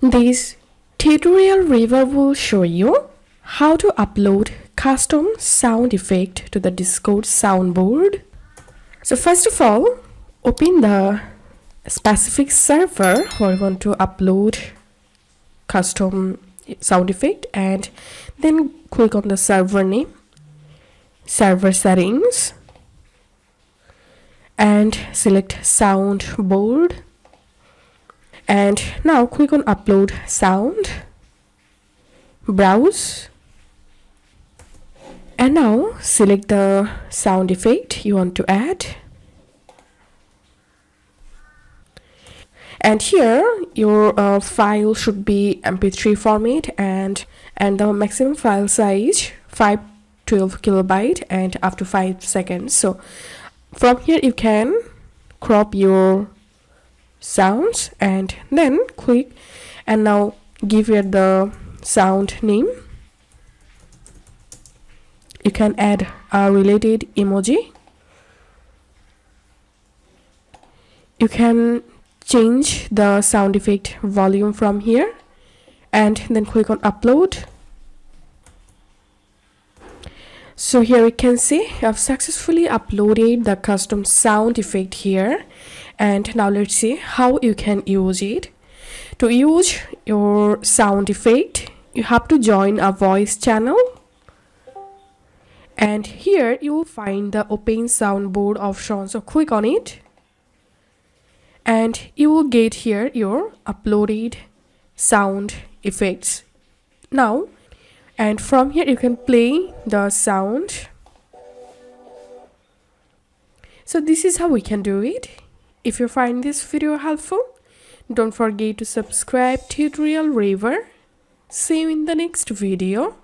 This tutorial review will show you how to upload custom sound effect to the Discord soundboard. So first of all, open the specific server where you want to upload custom sound effect and then click on the server name, server settings, and select soundboard. And now click on upload sound, browse, and now select the sound effect you want to add. And here your file should be MP3 format and the maximum file size 512 kilobyte and up to 5 seconds. So from here you can crop your sounds and then click and now give it the sound name. You can add a related emoji. You can change the sound effect volume from here and then click on upload. So here you can see I've successfully uploaded the custom sound effect here. And now let's see how you can use it. To use your sound effect, you have to join a voice channel. And here you will find the open soundboard option. So click on it. And you will get here your uploaded sound effects. Now, and from here you can play the sound. So this is how we can do it. If you find this video helpful, don't forget to subscribe tutorial reviewer. See you in the next video.